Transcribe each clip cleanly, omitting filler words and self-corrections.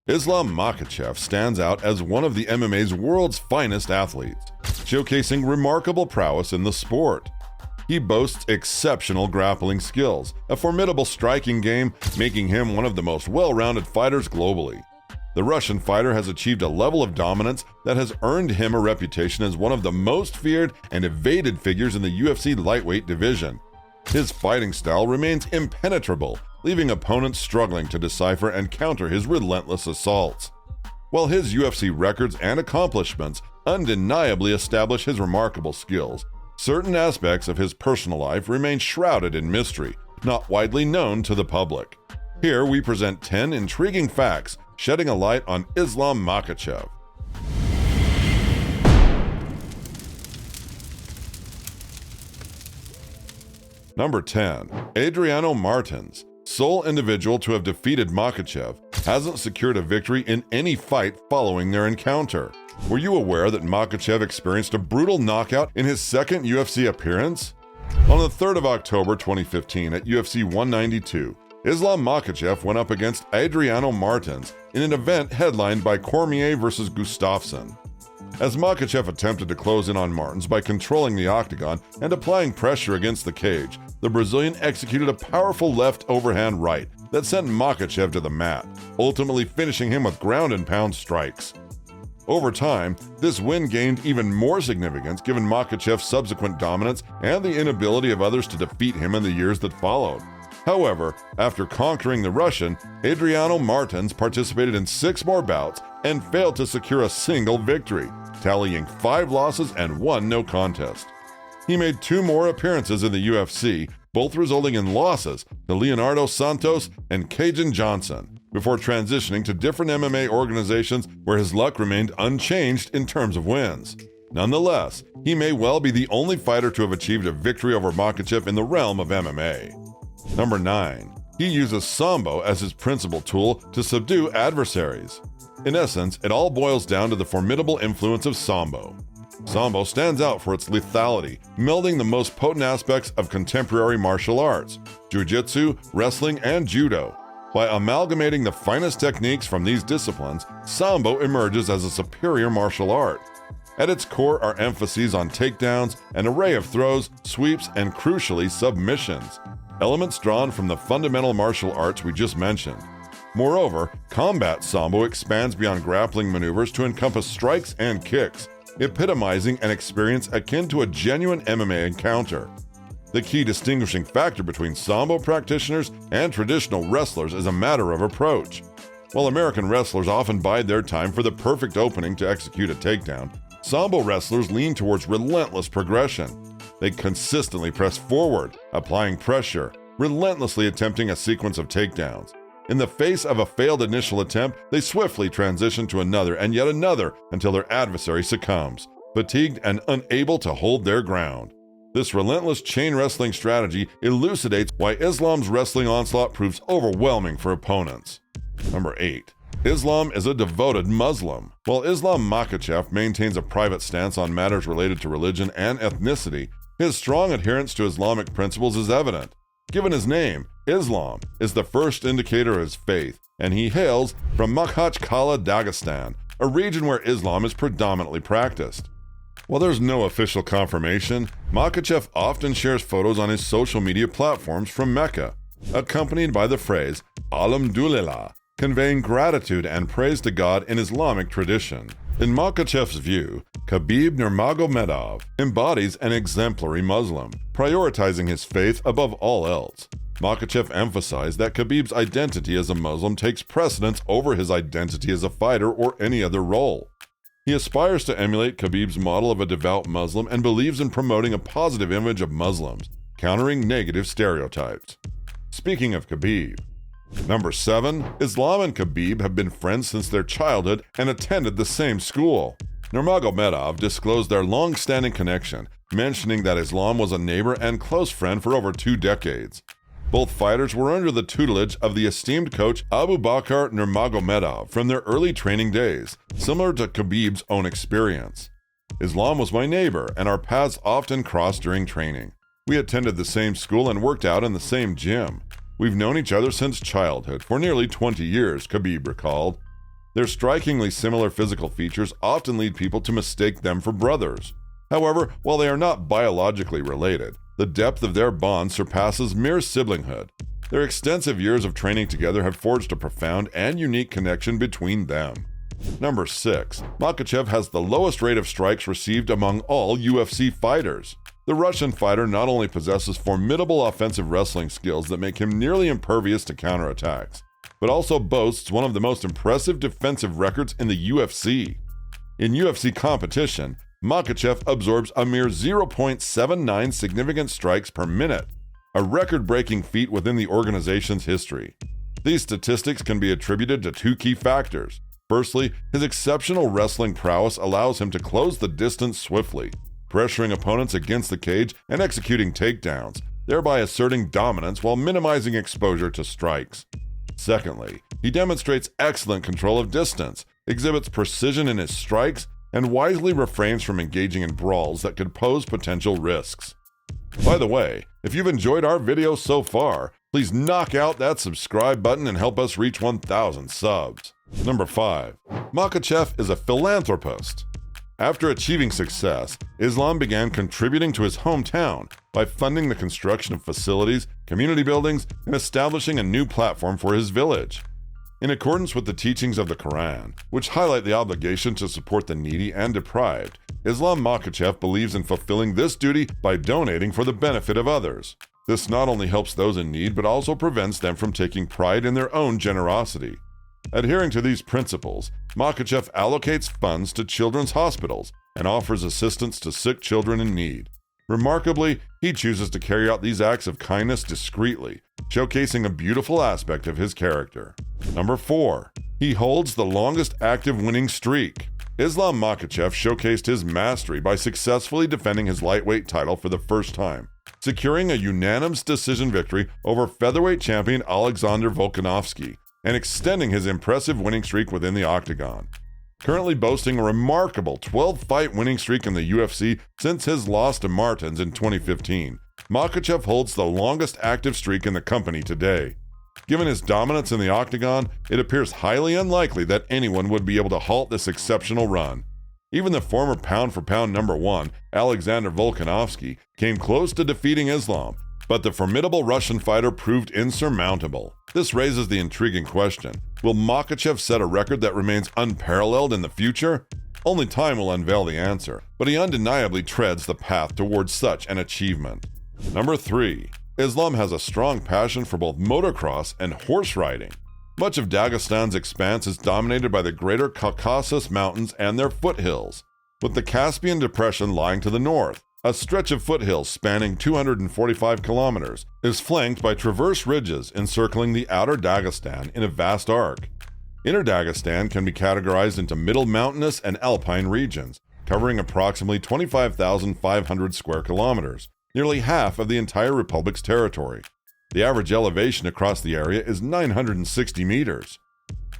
Islam Makhachev stands out as one of the MMA's world's finest athletes, showcasing remarkable prowess in the sport. He boasts exceptional grappling skills, a formidable striking game, making him one of the most well-rounded fighters globally. The Russian fighter has achieved a level of dominance that has earned him a reputation as one of the most feared and evaded figures in the UFC lightweight division. His fighting style remains impenetrable, leaving opponents struggling to decipher and counter his relentless assaults. While his UFC records and accomplishments undeniably establish his remarkable skills, certain aspects of his personal life remain shrouded in mystery, not widely known to the public. Here we present 10 intriguing facts shedding a light on Islam Makhachev. Number 10. Adriano Martins, sole individual to have defeated Makhachev, hasn't secured a victory in any fight following their encounter. Were you aware that Makhachev experienced a brutal knockout in his second UFC appearance? On the 3rd of October 2015 at UFC 192, Islam Makhachev went up against Adriano Martins in an event headlined by Cormier vs. Gustafsson. As Makhachev attempted to close in on Martins by controlling the Octagon and applying pressure against the cage, the Brazilian executed a powerful left overhand right that sent Makhachev to the mat, ultimately finishing him with ground-and-pound strikes. Over time, this win gained even more significance given Makhachev's subsequent dominance and the inability of others to defeat him in the years that followed. However, after conquering the Russian, Adriano Martins participated in 6 more bouts and failed to secure a single victory, tallying 5 losses and 1 no contest. He made 2 more appearances in the UFC, both resulting in losses to Leonardo Santos and Cajun Johnson, before transitioning to different MMA organizations where his luck remained unchanged in terms of wins. Nonetheless, he may well be the only fighter to have achieved a victory over Makhachev in the realm of MMA. Number 9. He uses Sambo as his principal tool to subdue adversaries. In essence, it all boils down to the formidable influence of Sambo. Sambo stands out for its lethality, melding the most potent aspects of contemporary martial arts, jiu-jitsu, wrestling, and judo. By amalgamating the finest techniques from these disciplines, Sambo emerges as a superior martial art. At its core are emphases on takedowns, an array of throws, sweeps, and crucially, submissions, elements drawn from the fundamental martial arts we just mentioned. Moreover, combat Sambo expands beyond grappling maneuvers to encompass strikes and kicks, epitomizing an experience akin to a genuine MMA encounter. The key distinguishing factor between Sambo practitioners and traditional wrestlers is a matter of approach. While American wrestlers often bide their time for the perfect opening to execute a takedown, Sambo wrestlers lean towards relentless progression. They consistently press forward, applying pressure, relentlessly attempting a sequence of takedowns. In the face of a failed initial attempt, they swiftly transition to another and yet another until their adversary succumbs, fatigued and unable to hold their ground. This relentless chain wrestling strategy elucidates why Islam's wrestling onslaught proves overwhelming for opponents. Number 8. Islam is a devoted Muslim. While Islam Makhachev maintains a private stance on matters related to religion and ethnicity, his strong adherence to Islamic principles is evident. Given his name, Islam is the first indicator of his faith, and he hails from Makhachkala, Dagestan, a region where Islam is predominantly practiced. While there's no official confirmation, Makhachev often shares photos on his social media platforms from Mecca, accompanied by the phrase Alhamdulillah, conveying gratitude and praise to God in Islamic tradition. In Makhachev's view, Khabib Nurmagomedov embodies an exemplary Muslim, prioritizing his faith above all else. Makhachev emphasized that Khabib's identity as a Muslim takes precedence over his identity as a fighter or any other role. He aspires to emulate Khabib's model of a devout Muslim and believes in promoting a positive image of Muslims, countering negative stereotypes. Speaking of Khabib, Number 7. Islam and Khabib have been friends since their childhood and attended the same school. Nurmagomedov disclosed their long-standing connection, mentioning that Islam was a neighbor and close friend for over 2 decades. Both fighters were under the tutelage of the esteemed coach Abu Bakr Nurmagomedov from their early training days, similar to Khabib's own experience. Islam was my neighbor, and our paths often crossed during training. We attended the same school and worked out in the same gym. We've known each other since childhood, for nearly 20 years, Khabib recalled. Their strikingly similar physical features often lead people to mistake them for brothers. However, while they are not biologically related, the depth of their bond surpasses mere siblinghood. Their extensive years of training together have forged a profound and unique connection between them. Number 6. Makhachev has the lowest rate of strikes received among all UFC fighters. The Russian fighter not only possesses formidable offensive wrestling skills that make him nearly impervious to counterattacks, but also boasts one of the most impressive defensive records in the UFC. In UFC competition, Makhachev absorbs a mere 0.79 significant strikes per minute, a record-breaking feat within the organization's history. These statistics can be attributed to two key factors. Firstly, his exceptional wrestling prowess allows him to close the distance swiftly, pressuring opponents against the cage and executing takedowns, thereby asserting dominance while minimizing exposure to strikes. Secondly, he demonstrates excellent control of distance, exhibits precision in his strikes, and wisely refrains from engaging in brawls that could pose potential risks. By the way, if you've enjoyed our video so far, please knock out that subscribe button and help us reach 1,000 subs. Number 5. Makhachev is a philanthropist. After achieving success, Islam began contributing to his hometown by funding the construction of facilities, community buildings, and establishing a new platform for his village. In accordance with the teachings of the Quran, which highlight the obligation to support the needy and deprived, Islam Makhachev believes in fulfilling this duty by donating for the benefit of others. This not only helps those in need, but also prevents them from taking pride in their own generosity. Adhering to these principles, Makhachev allocates funds to children's hospitals and offers assistance to sick children in need. Remarkably, he chooses to carry out these acts of kindness discreetly, showcasing a beautiful aspect of his character. Number 4. He holds the longest active winning streak. Islam Makhachev showcased his mastery by successfully defending his lightweight title for the first time, securing a unanimous decision victory over featherweight champion Alexander Volkanovski, and extending his impressive winning streak within the Octagon. Currently boasting a remarkable 12-fight winning streak in the UFC since his loss to Martins in 2015, Makhachev holds the longest active streak in the company today. Given his dominance in the Octagon, it appears highly unlikely that anyone would be able to halt this exceptional run. Even the former pound-for-pound number 1, Alexander Volkanovski, came close to defeating Islam, but the formidable Russian fighter proved insurmountable. This raises the intriguing question: will Makhachev set a record that remains unparalleled in the future? Only time will unveil the answer, but he undeniably treads the path towards such an achievement. Number 3. Islam has a strong passion for both motocross and horse riding. Much of Dagestan's expanse is dominated by the Greater Caucasus Mountains and their foothills, with the Caspian Depression lying to the north. A stretch of foothills spanning 245 kilometers is flanked by transverse ridges encircling the outer Dagestan in a vast arc. Inner Dagestan can be categorized into middle mountainous and alpine regions, covering approximately 25,500 square kilometers, nearly half of the entire republic's territory. The average elevation across the area is 960 meters.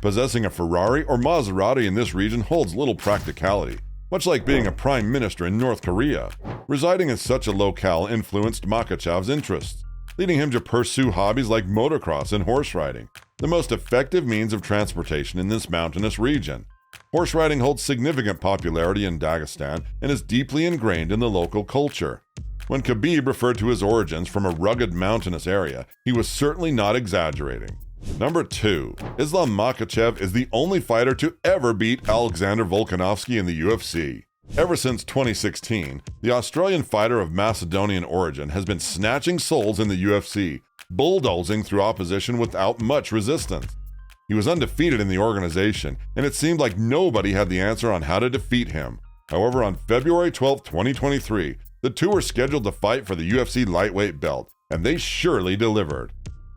Possessing a Ferrari or Maserati in this region holds little practicality, much like being a prime minister in North Korea. Residing in such a locale influenced Makhachev's interests, leading him to pursue hobbies like motocross and horse riding, the most effective means of transportation in this mountainous region. Horse riding holds significant popularity in Dagestan and is deeply ingrained in the local culture. When Khabib referred to his origins from a rugged mountainous area, he was certainly not exaggerating. Number 2. Islam Makhachev is the only fighter to ever beat Alexander Volkanovski in the UFC. Ever since 2016, the Australian fighter of Macedonian origin has been snatching souls in the UFC, bulldozing through opposition without much resistance. He was undefeated in the organization, and it seemed like nobody had the answer on how to defeat him. However, on February 12, 2023, the two were scheduled to fight for the UFC lightweight belt, and they surely delivered.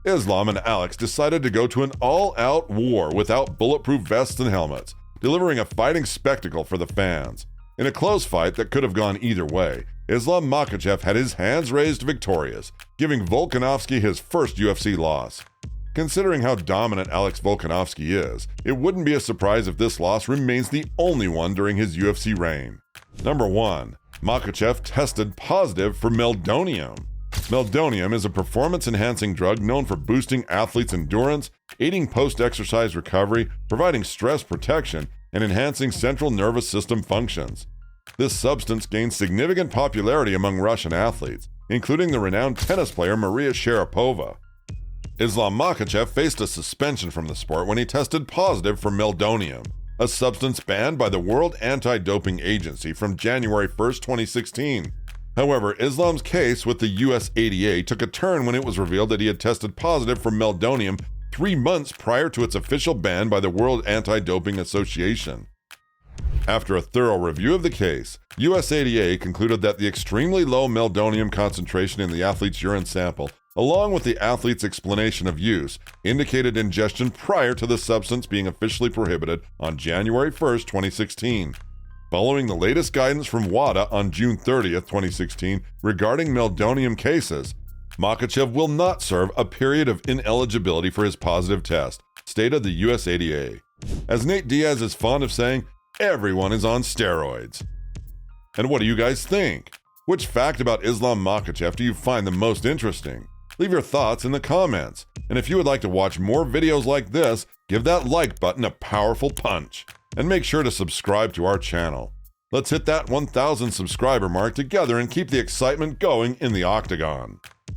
Islam and Alex decided to go to an all-out war without bulletproof vests and helmets, delivering a fighting spectacle for the fans. In a close fight that could have gone either way, Islam Makhachev had his hands raised victorious, giving Volkanovski his first UFC loss. Considering how dominant Alex Volkanovski is, it wouldn't be a surprise if this loss remains the only one during his UFC reign. Number 1. Makhachev tested positive for Meldonium. Meldonium is a performance-enhancing drug known for boosting athletes' endurance, aiding post-exercise recovery, providing stress protection, and enhancing central nervous system functions. This substance gained significant popularity among Russian athletes, including the renowned tennis player Maria Sharapova. Islam Makhachev faced a suspension from the sport when he tested positive for meldonium, a substance banned by the World Anti-Doping Agency from January 1, 2016. However, Islam's case with the US ADA took a turn when it was revealed that he had tested positive for meldonium 3 months prior to its official ban by the World Anti-Doping Association. After a thorough review of the case, US ADA concluded that the extremely low meldonium concentration in the athlete's urine sample, along with the athlete's explanation of use, indicated ingestion prior to the substance being officially prohibited on January 1, 2016. Following the latest guidance from WADA on June 30, 2016 regarding meldonium cases, Makhachev will not serve a period of ineligibility for his positive test, stated the US ADA. As Nate Diaz is fond of saying, everyone is on steroids. And what do you guys think? Which fact about Islam Makhachev do you find the most interesting? Leave your thoughts in the comments. And if you would like to watch more videos like this, give that like button a powerful punch. And make sure to subscribe to our channel. Let's hit that 1,000 subscriber mark together and keep the excitement going in the Octagon.